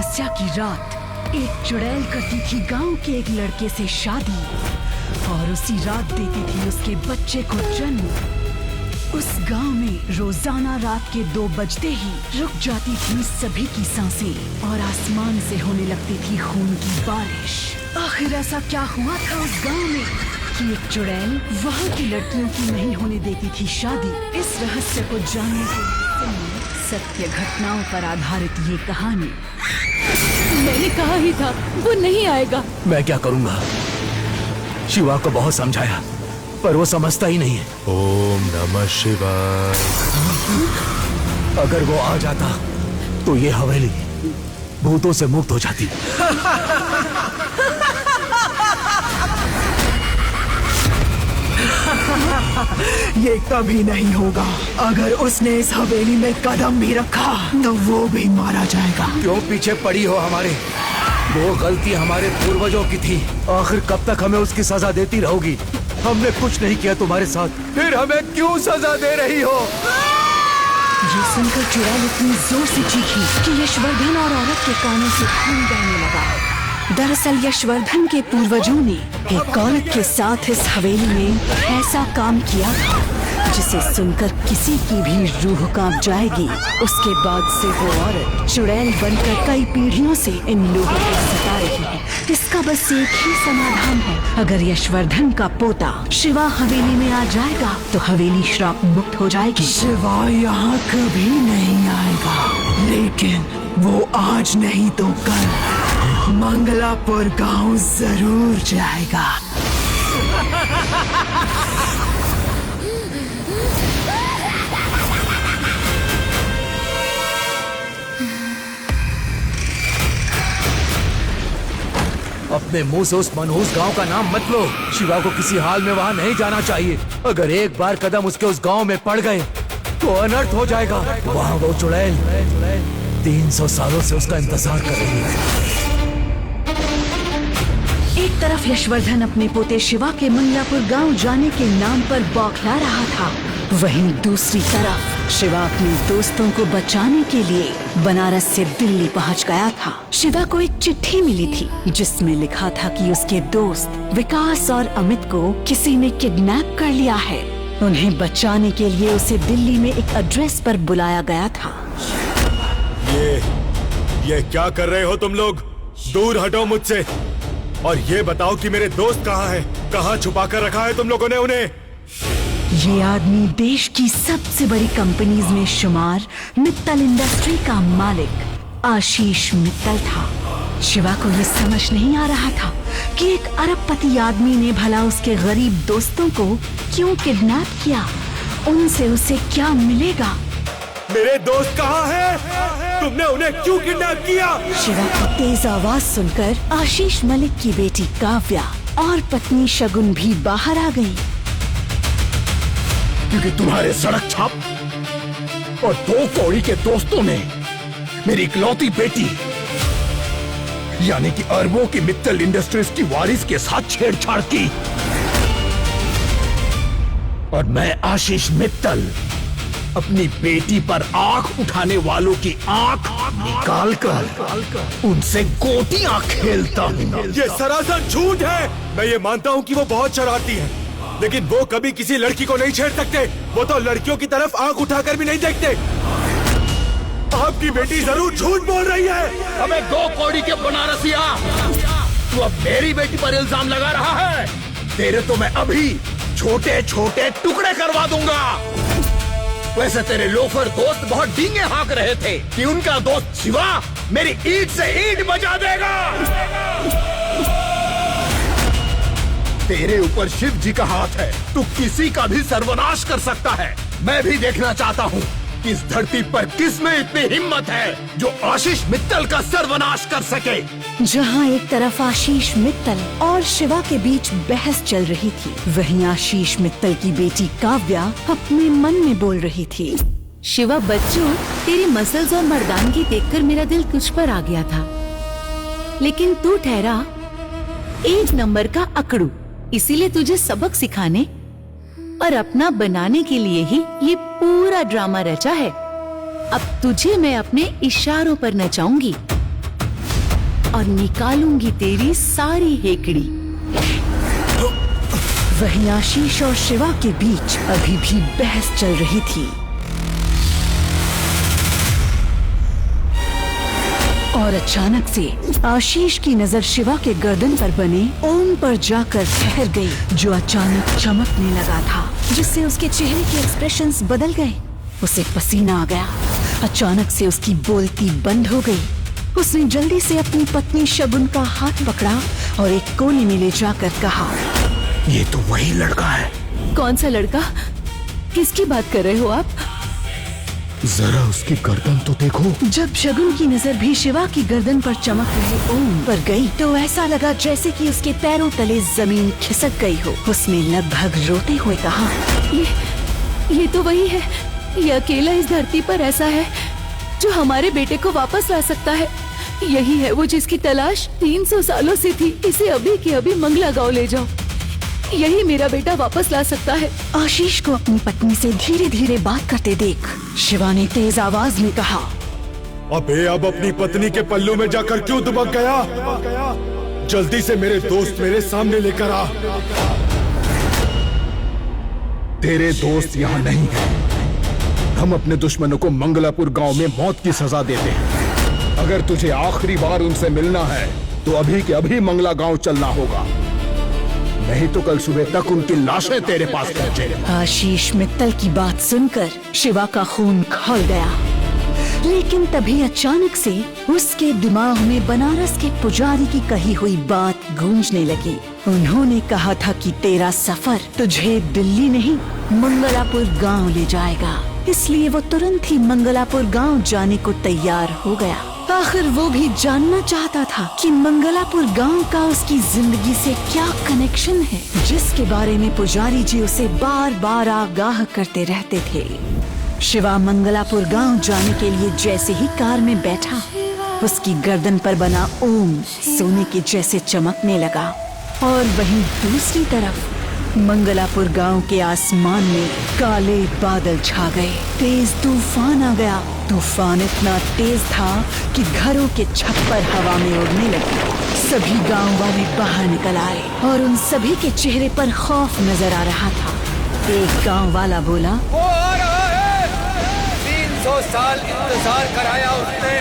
अमावस्या की रात एक चुड़ैल करती थी गांव के एक लड़के से शादी और उसी रात देती थी उसके बच्चे को जन्म। उस गांव में रोजाना रात के 2 बजते ही रुक जाती थी सभी की सांसें और आसमान से होने लगती थी खून की बारिश। आखिर ऐसा क्या हुआ था उस गांव में कि एक चुड़ैल वहाँ की लड़कियों की नहीं होने देती थी शादी? इस रहस्य को जानने के लिए सुनिए सत्य घटनाओं पर आधारित ये कहानी। मैंने कहा ही था वो नहीं आएगा। मैं क्या करूंगा? शिवा को बहुत समझाया पर वो समझता ही नहीं है। ओम नमः शिवाय। अगर वो आ जाता तो ये हवेली भूतों से मुक्त हो जाती। ये कभी नहीं होगा। अगर उसने इस हवेली में कदम भी रखा तो वो भी मारा जाएगा। क्यों पीछे पड़ी हो हमारे? वो गलती हमारे पूर्वजों की थी। आखिर कब तक हमें उसकी सजा देती रहोगी? हमने कुछ नहीं किया तुम्हारे साथ, फिर हमें क्यों सजा दे रही हो? ये सुनकर चुड़ैल इतनी जोर से चीखी कि यशवर्धन और औरत के कानों से खून बहने लगा। दरअसल यशवर्धन के पूर्वजों ने एक औरत के साथ इस हवेली में ऐसा काम किया था जिसे सुनकर किसी की भी रूह कांप जाएगी। उसके बाद से वो औरत चुड़ैल बनकर कई पीढ़ियों से इन लोगों को सता रही है। इसका बस एक ही समाधान है। अगर यशवर्धन का पोता शिवा हवेली में आ जाएगा तो हवेली श्राप मुक्त हो जाएगी। शिवा यहाँ कभी नहीं आएगा, लेकिन वो आज नहीं तो कल मंगलापुर गांव जरूर जाएगा। अपने मुंह से उस मनहूस गांव का नाम मत लो। शिवा को किसी हाल में वहां नहीं जाना चाहिए। अगर एक बार कदम उसके उस गांव में पड़ गए तो अनर्थ हो जाएगा। वहां वो चुड़ैल 300 सालों से उसका इंतजार कर रही है। एक तरफ यशवर्धन अपने पोते शिवा के मंगलापुर गांव जाने के नाम पर बौखला रहा था, वहीं दूसरी तरफ शिवा अपने दोस्तों को बचाने के लिए बनारस से दिल्ली पहुंच गया था। शिवा को एक चिट्ठी मिली थी जिसमें लिखा था कि उसके दोस्त विकास और अमित को किसी ने किडनैप कर लिया है। उन्हें बचाने के लिए उसे दिल्ली में एक एड्रेस पर बुलाया गया था। ये क्या कर रहे हो तुम लोग? दूर हटो मुझसे और ये बताओ कि मेरे दोस्त कहाँ हैं? कहाँ छुपा कर रखा है तुम लोगों ने उन्हें? ये आदमी देश की सबसे बड़ी कंपनीज में शुमार मित्तल इंडस्ट्री का मालिक आशीष मित्तल था। शिवा को ये समझ नहीं आ रहा था कि एक अरबपति आदमी ने भला उसके गरीब दोस्तों को क्यों किडनैप किया। उनसे उसे क्या मिलेगा? मेरे दोस्त कहाँ हैं? तुमने उन्हें क्यों किडनैप किया? शिवा की तेज आवाज सुनकर आशीष मलिक की बेटी काव्या और पत्नी शगुन भी बाहर आ गई। क्योंकि तुम्हारे सड़क छाप और 2 कौड़ी के दोस्तों ने मेरी इकलौती बेटी यानी कि अरबों की मित्तल इंडस्ट्रीज की वारिस के साथ छेड़छाड़ की और मैं आशीष मित्तल अपनी बेटी पर आंख उठाने वालों की आंख निकाल कर उनसे गोटियां खेलता हूँ। ये सरासर झूठ है। मैं ये मानता हूँ कि वो बहुत शरारती है, लेकिन वो कभी किसी लड़की को नहीं छेड़ सकते। वो तो लड़कियों की तरफ आंख उठाकर भी नहीं देखते। आपकी बेटी जरूर झूठ बोल रही है। अबे 2 कौड़ी के बनारसिया, तू अब मेरी बेटी पर इल्जाम लगा रहा है। तेरे तो मैं अभी छोटे छोटे टुकड़े करवा दूंगा। वैसे तेरे लोफर दोस्त बहुत डींगे हाँक रहे थे कि उनका दोस्त शिवा मेरी ईंट से ईंट बजा देगा। तेरे ऊपर शिव जी का हाथ है, तू किसी का भी सर्वनाश कर सकता है। मैं भी देखना चाहता हूँ कि इस धरती पर किस में इतनी हिम्मत है जो आशीष मित्तल का सर्वनाश कर सके। जहाँ एक तरफ आशीष मित्तल और शिवा के बीच बहस चल रही थी, वहीं आशीष मित्तल की बेटी काव्या अपने मन में बोल रही थी। शिवा बच्चों, तेरी मसल्स और मर्दानगी देखकर मेरा दिल तुझ पर आ गया था, लेकिन तू ठहरा 1 नंबर का अकड़ू। इसीलिए तुझे सबक सिखाने और अपना बनाने के लिए ही ये पूरा ड्रामा रचा है। अब तुझे मैं अपने इशारों पर नचाऊंगी। और निकालूंगी तेरी सारी हेकड़ी। वहीं आशीष और शिवा के बीच अभी भी बहस चल रही थी और अचानक से आशीष की नजर शिवा के गर्दन पर बने ओम पर जाकर ठहर गई, जो अचानक चमकने लगा था, जिससे उसके चेहरे के एक्सप्रेशंस बदल गए। उसे पसीना आ गया। अचानक से उसकी बोलती बंद हो गई। उसने जल्दी से अपनी पत्नी शगुन का हाथ पकड़ा और एक कोने में ले जाकर कहा, ये तो वही लड़का है। कौन सा लड़का? किसकी बात कर रहे हो आप? जरा उसकी गर्दन तो देखो। जब शगुन की नजर भी शिवा की गर्दन पर चमक रहे ओम पर गई तो ऐसा लगा जैसे कि उसके पैरों तले जमीन खिसक गई हो। उसने लगभग रोते हुए कहा, ये तो वही है। ये अकेला इस धरती पर ऐसा है जो हमारे बेटे को वापस ला सकता है। यही है वो जिसकी तलाश 300 सालों से थी। इसे अभी के अभी मंगला गांव ले जाओ। यही मेरा बेटा वापस ला सकता है। आशीष को अपनी पत्नी से धीरे धीरे बात करते देख शिवा ने तेज आवाज में कहा, अबे अब अपनी पत्नी के पल्लू में जाकर क्यों दुबक गया? जल्दी से मेरे दोस्त मेरे सामने लेकर आ। तेरे दोस्त यहाँ नहीं है। हम अपने दुश्मनों को मंगलापुर गांव में मौत की सजा देते हैं। अगर तुझे आखिरी बार उनसे मिलना है तो अभी के अभी मंगला गांव चलना होगा, नहीं तो कल सुबह तक उनकी लाशें तेरे पास पहुंचे। आशीष मित्तल की बात सुनकर शिवा का खून खौल गया, लेकिन तभी अचानक से उसके दिमाग में बनारस के पुजारी की कही हुई बात गूंजने लगी। उन्होंने कहा था कि तेरा सफर तुझे दिल्ली नहीं मंगलापुर गांव ले जाएगा, इसलिए वो तुरंत ही मंगलापुर गांव जाने को तैयार हो गया। आखिर वो भी जानना चाहता था कि मंगलापुर गांव का उसकी जिंदगी से क्या कनेक्शन है, जिसके बारे में पुजारी जी उसे बार बार आगाह करते रहते थे। शिवा मंगलापुर गांव जाने के लिए जैसे ही कार में बैठा, उसकी गर्दन पर बना ओम सोने के जैसे चमकने लगा। और वहीं दूसरी तरफ मंगलापुर गांव के आसमान में काले बादल छा गए। तेज तूफान आ गया। तूफान इतना तेज था कि घरों के छप्पर हवा में उड़ने लगे। सभी गांव वाले बाहर निकल आए और उन सभी के चेहरे पर खौफ नजर आ रहा था। एक गांव वाला बोला, वो आ रहा है। 300 साल इंतजार कराया उसने।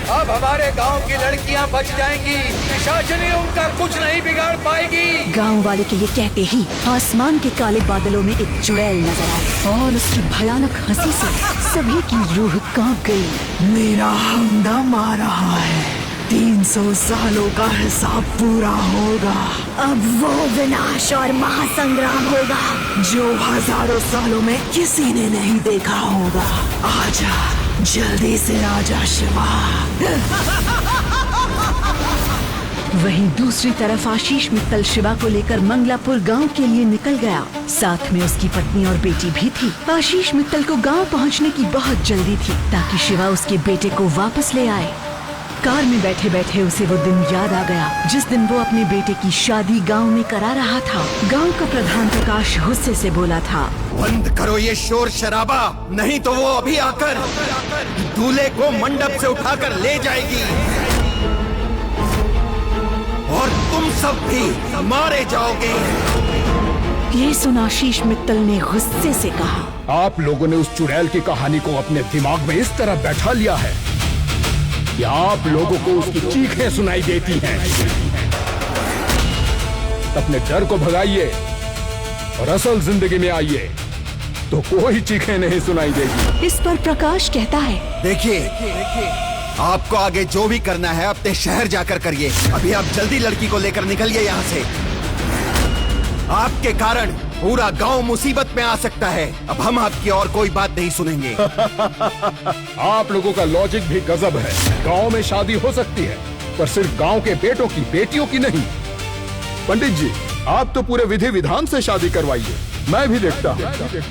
अब हमारे गांव की लड़कियां बच जाएंगी। पिशाचनी उनका कुछ नहीं बिगाड़ पाएगी। गांव वाले के ये कहते ही आसमान के काले बादलों में एक चुड़ैल नजर आई और उसकी भयानक हंसी से सभी की रूह कांप गई। मेरा हमदम आ रहा है। 300 सालों का हिसाब पूरा होगा। अब वो विनाश और महासंग्राम होगा जो हजारों सालों में किसी ने नहीं देखा होगा। आजा, जल्दी से आजा शिवा। वहीं दूसरी तरफ आशीष मित्तल शिवा को लेकर मंगलापुर गांव के लिए निकल गया। साथ में उसकी पत्नी और बेटी भी थी। आशीष मित्तल को गांव पहुंचने की बहुत जल्दी थी ताकि शिवा उसके बेटे को वापस ले आए। कार में बैठे बैठे उसे वो दिन याद आ गया जिस दिन वो अपने बेटे की शादी गांव में करा रहा था। गांव का प्रधान प्रकाश गुस्से से बोला था, बंद करो ये शोर शराबा, नहीं तो वो अभी आकर दूल्हे को मंडप से उठाकर ले जाएगी और तुम सब भी मारे जाओगे। ये सुन आशीष मित्तल ने गुस्से से कहा, आप लोगों ने उस चुड़ैल की कहानी को अपने दिमाग में इस तरह बैठा लिया है कि आप लोगों को उसकी चीखें सुनाई देती हैं। अपने डर को भगाइए और असल जिंदगी में आइए तो कोई चीखें नहीं सुनाई देगी। इस पर प्रकाश कहता है, देखिए, आपको आगे जो भी करना है अपने शहर जाकर करिए। अभी आप जल्दी लड़की को लेकर निकलिए यहाँ से। आपके कारण पूरा गांव मुसीबत में आ सकता है। अब हम आपकी और कोई बात नहीं सुनेंगे। आप लोगों का लॉजिक भी गजब है। गांव में शादी हो सकती है पर सिर्फ गांव के बेटों की, बेटियों की नहीं। पंडित जी, आप तो पूरे विधि विधान से शादी करवाइए। मैं भी देखता हूँ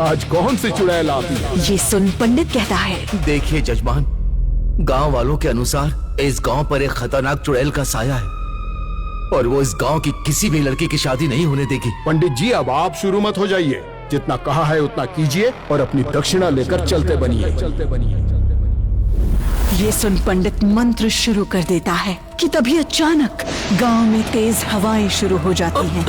आज कौन सी चुड़ैल आती है। ये सुन पंडित कहता है, देखिए जजमान, गांव वालों के अनुसार इस गांव पर एक खतरनाक चुड़ैल का साया है और वो इस गांव की किसी भी लड़की की शादी नहीं होने देगी। पंडित जी, अब आप शुरू मत हो जाइए। जितना कहा है उतना कीजिए और अपनी दक्षिणा लेकर चलते बनिए। ये सुन पंडित मंत्र शुरू कर देता है कि तभी अचानक गांव में तेज हवाएं शुरू हो जाती हैं,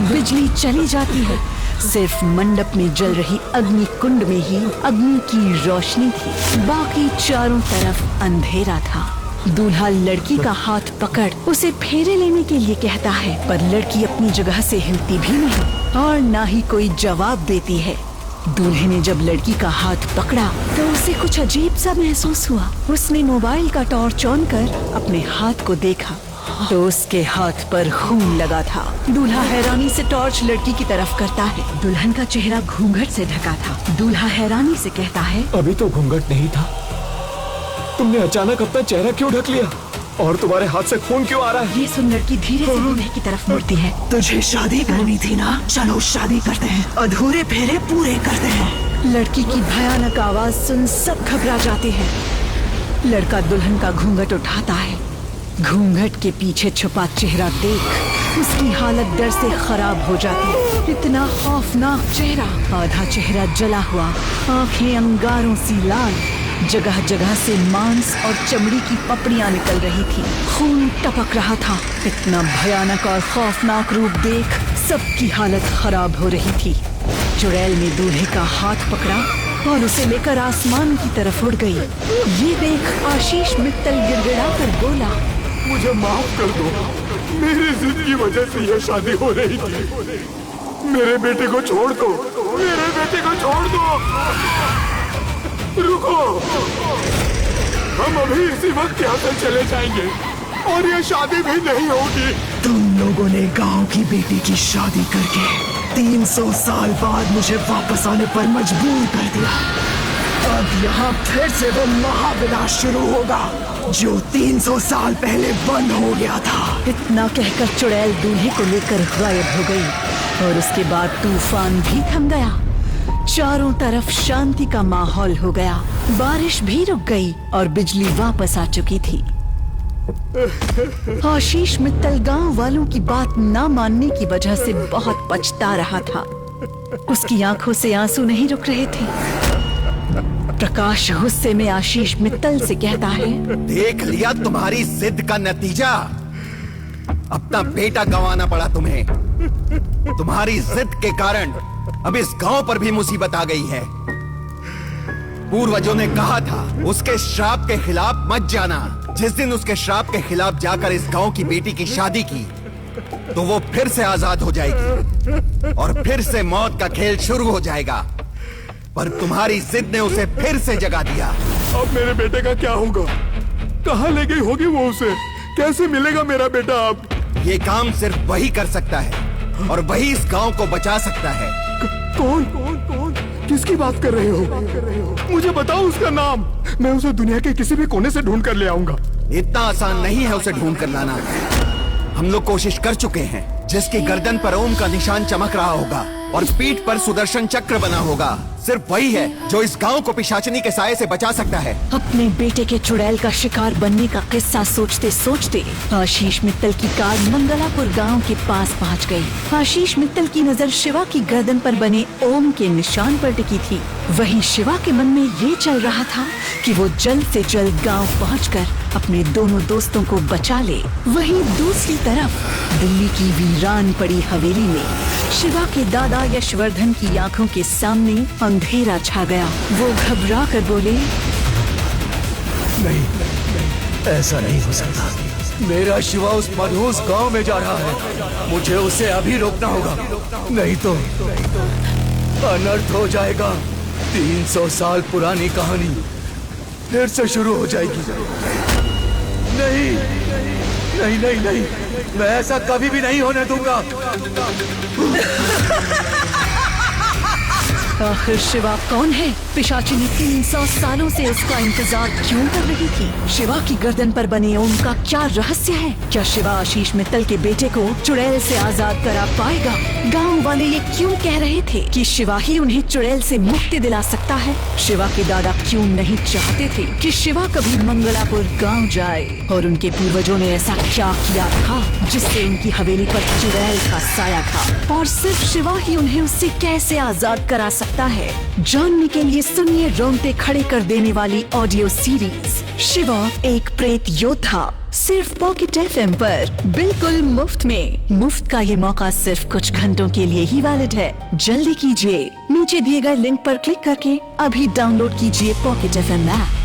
बिजली चली जाती है। सिर्फ मंडप में जल रही अग्नि कुंड में ही अग्नि की रोशनी थी, बाकी चारों तरफ अंधेरा था। दूल्हा लड़की का हाथ पकड़ उसे फेरे लेने के लिए कहता है, पर लड़की अपनी जगह से हिलती भी नहीं और ना ही कोई जवाब देती है। दूल्हे ने जब लड़की का हाथ पकड़ा तो उसे कुछ अजीब सा महसूस हुआ। उसने मोबाइल का टॉर्च ऑन कर अपने हाथ को देखा तो उसके हाथ पर खून लगा था। दूल्हा हैरानी से टॉर्च लड़की की तरफ करता है। दुल्हन का चेहरा घूंघट से ढका था। दूल्हा हैरानी से कहता है, अभी तो घूंघट नहीं था, तुमने अचानक अपना चेहरा क्यों ढक लिया और तुम्हारे हाथ से खून क्यों आ रहा है? ये सुन लड़की धीरे से दूल्हे की तरफ मुड़ती है। तुझे शादी करनी थी ना, चलो शादी करते हैं, अधूरे फेरे पूरे करते हैं। लड़की की भयानक आवाज सुन सब घबरा जाते हैं। लड़का दुल्हन का घूंघट उठाता है। घूंघट के पीछे छुपा चेहरा देख उसकी हालत डर से खराब हो जाती है। इतना खौफनाक चेहरा, आधा चेहरा जला हुआ, आंखें अंगारों सी लाल, जगह जगह से मांस और चमड़ी की पपड़ियां निकल रही थी, खून टपक रहा था। इतना भयानक और खौफनाक रूप देख सबकी हालत खराब हो रही थी। चुड़ैल ने दूल्हे का हाथ पकड़ा और उसे लेकर आसमान की तरफ उड़ गई। ये देख आशीष मित्तल गिड़गिड़ा कर बोला, मुझे माफ कर दो, मेरी जिद की वजह से यह शादी हो रही थी। मेरे बेटे को छोड़ दो, मेरे बेटे को छोड़ दो। रुको, हम अभी इसी वक्त यहाँ से चले जाएंगे और ये शादी भी नहीं होगी। तुम लोगों ने गांव की बेटी की शादी करके 300 साल बाद मुझे वापस आने पर मजबूर कर दिया। अब यहाँ फिर से वो महाविनाश शुरू होगा जो 300 साल पहले बंद हो गया था। इतना कहकर चुड़ैल दूल्हे को लेकर गायब हो गई और उसके बाद तूफान भी थम गया। चारों तरफ शांति का माहौल हो गया। बारिश भी रुक गई और बिजली वापस आ चुकी थी। आशीष मित्तल गांव वालों की बात ना मानने की वजह से बहुत पछता रहा था। उसकी आंखों से आंसू नहीं रुक रहे थे। प्रकाश गुस्से में आशीष मित्तल से कहता है, देख लिया तुम्हारी जिद का नतीजा। अपना बेटा गंवाना पड़ा तुम्हें। तुम्हारी जिद के कारण अब इस गांव पर भी मुसीबत आ गई है। पूर्वजों ने कहा था उसके श्राप के खिलाफ मत जाना। जिस दिन उसके श्राप के खिलाफ जाकर इस गांव की बेटी की शादी की तो वो फिर से आजाद हो जाएगी और फिर से मौत का खेल शुरू हो जाएगा। पर तुम्हारी जिद ने उसे फिर से जगा दिया। अब मेरे बेटे का क्या होगा? कहाँ ले गई होगी वो उसे? कैसे मिलेगा मेरा बेटा अब? ये काम सिर्फ वही कर सकता है और वही इस गांव को बचा सकता है। कौन कौन कौन? किसकी बात कर रहे हो? मुझे बताओ उसका नाम। मैं उसे दुनिया के किसी भी कोने से ढूंढ कर ले आऊंगा। इतना आसान नहीं है उसे ढूंढ कर लाना। हम लोग कोशिश कर चुके हैं। जिसकी गर्दन पर ओम का निशान चमक रहा होगा और पीठ पर सुदर्शन चक्र बना होगा, सिर्फ वही है जो इस गांव को पिशाचिनी के साये से बचा सकता है। अपने बेटे के चुड़ैल का शिकार बनने का किस्सा सोचते सोचते आशीष मित्तल की कार मंगलापुर गांव के पास पहुंच गई। आशीष मित्तल की नजर शिवा की गर्दन पर बने ओम के निशान पर टिकी थी। वहीं शिवा के मन में ये चल रहा था कि वो जल्द से जल्द गांव पहुंचकर अपने दोनों दोस्तों को बचा ले। वहीं दूसरी तरफ दिल्ली की वीरान पड़ी हवेली में शिवा के दादा यशवर्धन की आंखों के सामने अंधेरा छा गया। वो घबरा कर बोले, नहीं, ऐसा नहीं हो सकता। मेरा शिवा उस मनहूस गांव में जा रहा है। मुझे उसे अभी रोकना होगा, नहीं तो अनर्थ हो जाएगा। 300 साल पुरानी कहानी फिर से शुरू हो जाएगी। नहीं नहीं नहीं नहीं, मैं ऐसा कभी भी नहीं होने दूंगा। आखिर शिवा कौन है? पिशाचिनी 300 सालों से उसका इंतजार क्यों कर रही थी? शिवा की गर्दन पर बने ओम का क्या रहस्य है? क्या शिवा आशीष मित्तल के बेटे को चुड़ैल से आजाद करा पाएगा? गांव वाले ये क्यों कह रहे थे कि शिवा ही उन्हें चुड़ैल से मुक्ति दिला सकता है? शिवा के दादा क्यों नहीं चाहते थे कि शिवा कभी मंगलापुर गांव जाए? और उनके पूर्वजों ने ऐसा क्या किया था जिससे उनकी हवेली पर चुड़ैल का साया था? और सिर्फ शिवा ही उन्हें उससे कैसे आजाद करा सकता सकता है, जानने के लिए सुनिए रोंगटे खड़े कर देने वाली ऑडियो सीरीज शिवा एक प्रेत योद्धा, सिर्फ पॉकेट FM पर बिल्कुल मुफ्त में। मुफ्त का ये मौका सिर्फ कुछ घंटों के लिए ही वैलिड है। जल्दी कीजिए, नीचे दिए गए लिंक पर क्लिक करके अभी डाउनलोड कीजिए पॉकेट FM ऐप।